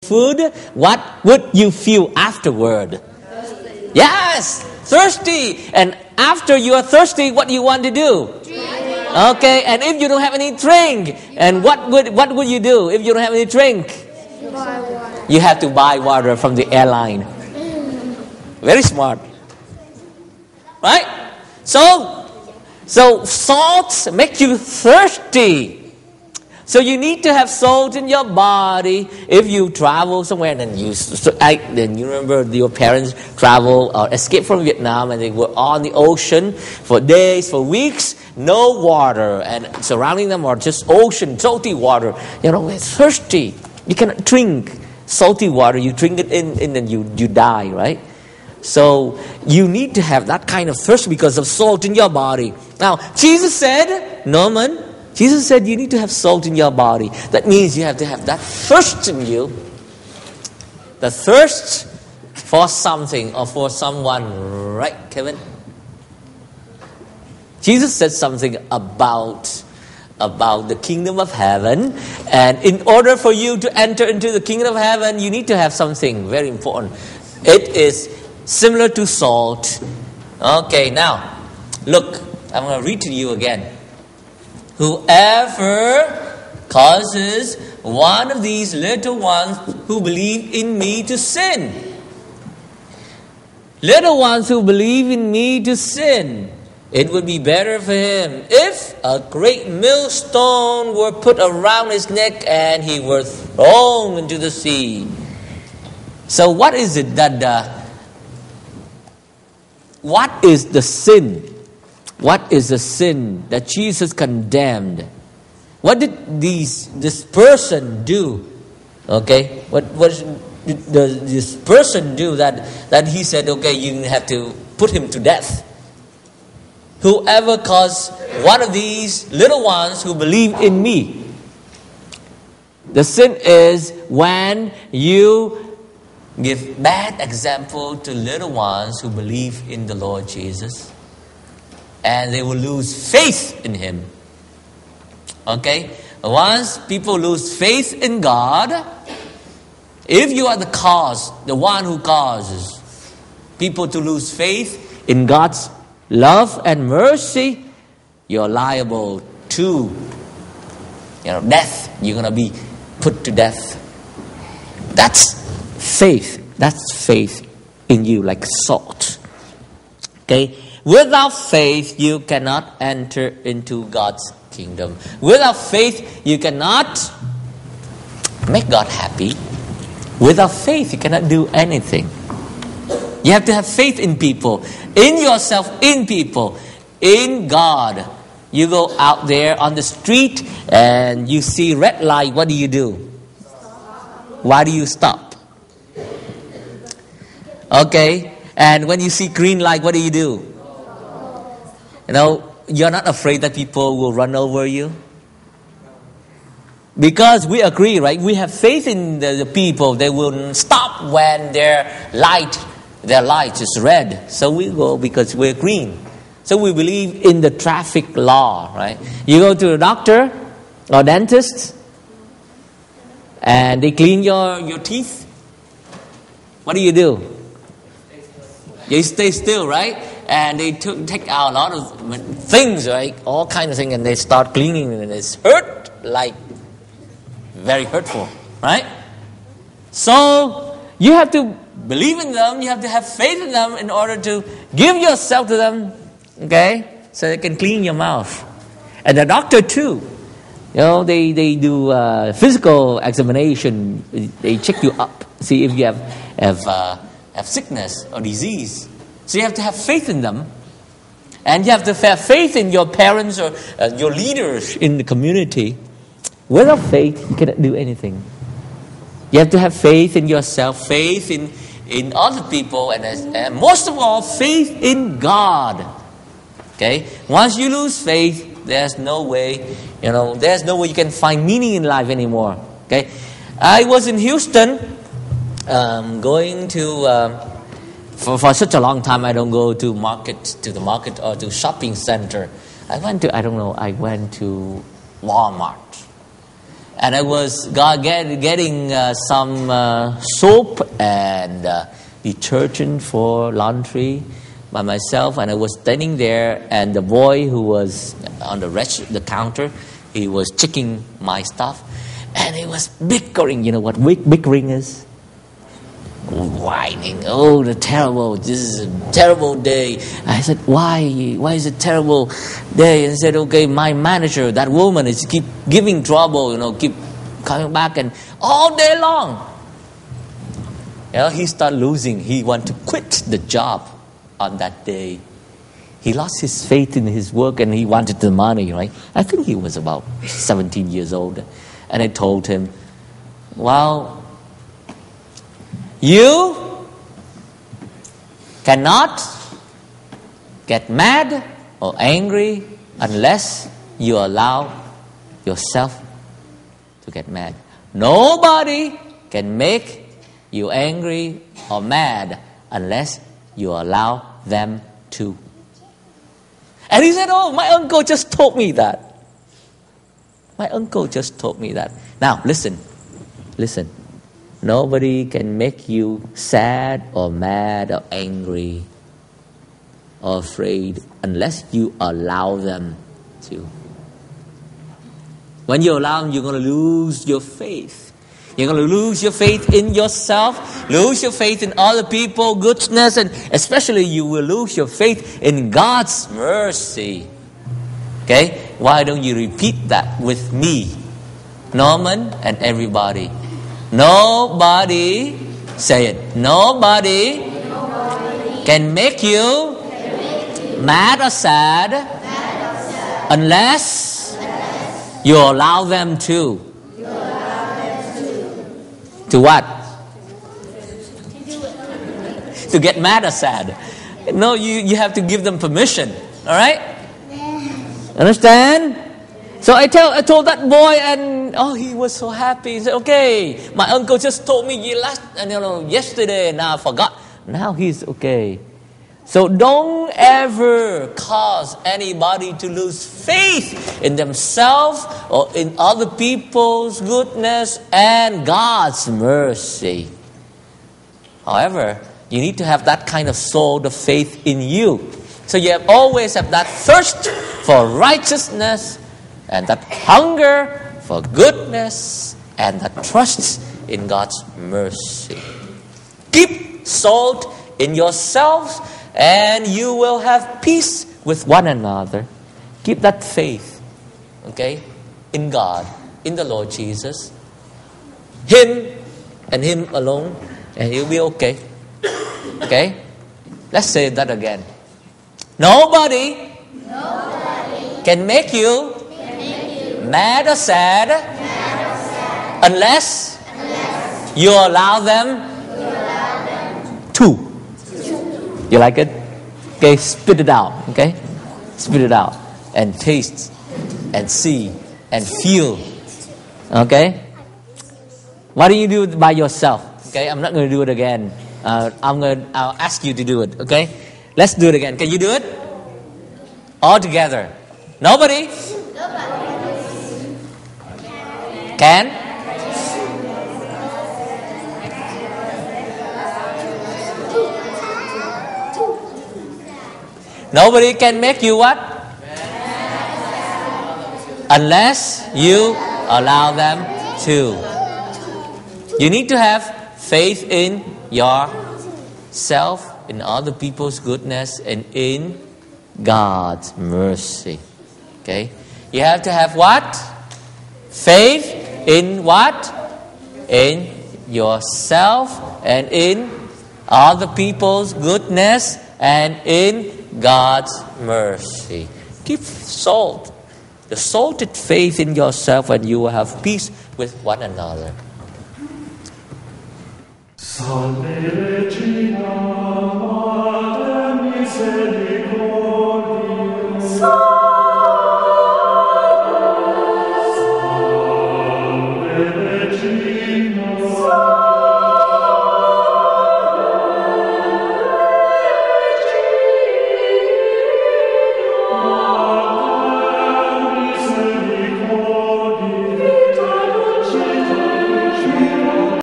food, what would you feel afterward? Thirsty. Yes, thirsty. And after you are thirsty, what do you want to do? Drink. Okay, and if you don't have any drink, and what would you do if you don't have any drink? Buy water. You have to buy water from the airline. Very smart. Right? So salt makes you thirsty. So you need to have salt in your body. If you travel somewhere, then you remember your parents travel or escaped from Vietnam, and they were on the ocean for days, for weeks, no water, and surrounding them are just ocean, salty water. It's thirsty. You cannot drink salty water. You drink it in and you die, right? So you need to have that kind of thirst because of salt in your body. Now, Jesus said, Jesus said you need to have salt in your body. That means you have to have that thirst in you. The thirst for something or for someone. Right, Kevin? Jesus said something about the kingdom of heaven. And in order for you to enter into the kingdom of heaven, you need to have something very important. It is similar to salt. Okay, now, look. I'm going to read to you again. Whoever causes one of these little ones who believe in me to sin. Little ones who believe in me to sin. It would be better for him if a great millstone were put around his neck and he were thrown into the sea. So what is it what is the sin? What is the sin that Jesus condemned? What did this person do? Okay, what did this person do that he said, okay, you have to put him to death? Whoever caused one of these little ones who believe in me. The sin is when you give bad example to little ones who believe in the Lord Jesus. And they will lose faith in Him. Okay? Once people lose faith in God, if you are the cause, the one who causes people to lose faith in God's love and mercy, you're liable to death. You're going to be put to death. That's faith. That's faith in you, like salt. Okay? Without faith, you cannot enter into God's kingdom. Without faith, you cannot make God happy. Without faith, you cannot do anything. You have to have faith in people, in yourself, in people, in God. You go out there on the street and you see red light. What do? Why do you stop? Okay. And when you see green light, what do? You're not afraid that people will run over you? Because we agree, right? We have faith in the people. They will stop when their light is red. So we go because we're green. So we believe in the traffic law, right? You go to a doctor or dentist and they clean your teeth. What do? You stay still, right? And they take out a lot of things, right? All kinds of things, and they start cleaning, and it's hurt, like very hurtful, right? So you have to believe in them. You have to have faith in them in order to give yourself to them, okay? So they can clean your mouth. And the doctor too. They do physical examination. They check you up, see if you have sickness or disease. So you have to have faith in them. And you have to have faith in your parents or your leaders in the community. Without faith, you cannot do anything. You have to have faith in yourself, faith in other people, and most of all, faith in God. Okay? Once you lose faith, there's no way you can find meaning in life anymore. Okay? I was in Houston, going to... For such a long time, I don't go to the market or to shopping center. I went to Walmart. And I was getting some soap and detergent for laundry by myself, and I was standing there, and the boy who was on the counter, he was checking my stuff, and he was bickering. You know what bickering is? Whining. Oh, this is a terrible day. I said, why is it terrible day? And he said, okay, my manager, that woman, is keep giving trouble, keep coming back and all day long. He started losing. He wanted to quit the job on that day. He lost his faith in his work and he wanted the money, right? I think he was about 17 years old. And I told him, well, you cannot get mad or angry unless you allow yourself to get mad. Nobody can make you angry or mad unless you allow them to. And he said, oh, my uncle just told me that. My uncle just told me that. Now, listen. Nobody can make you sad or mad or angry or afraid unless you allow them to. When you allow them, you're going to lose your faith. You're going to lose your faith in yourself, lose your faith in other people, goodness, and especially you will lose your faith in God's mercy. Okay? Why don't you repeat that with me? Norman and everybody. Nobody, say it, nobody can make you mad or sad unless you allow them to. To what? To get mad or sad. No, you have to give them permission. Alright? Understand? So I told that boy, and he was so happy. He said, okay, my uncle just told me yesterday and I forgot. Now he's okay. So don't ever cause anybody to lose faith in themselves or in other people's goodness and God's mercy. However, you need to have that kind of soul of faith in you. So you always have that thirst for righteousness and that hunger for goodness and that trust in God's mercy. Keep salt in yourselves, and you will have peace with one another. Keep that faith, okay, in God, in the Lord Jesus. Him and Him alone, and you'll be okay. Okay? Let's say that again. Nobody can make you mad or sad unless you allow them to. You like it? Okay, spit it out. Okay? Spit it out. And taste and see and feel. Okay? Why don't you do it by yourself? Okay? I'm not going to do it again. I'll ask you to do it. Okay? Let's do it again. Can you do it? All together. Nobody? Can? Nobody can make you what? Unless you allow them to. You need to have faith in yourself, in other people's goodness, and in God's mercy. Okay? You have to have what? Faith in what? In yourself and in other people's goodness and in God's mercy. Keep salt. The salted faith in yourself, and you will have peace with one another. Salve Regina, Mater Misericordiae.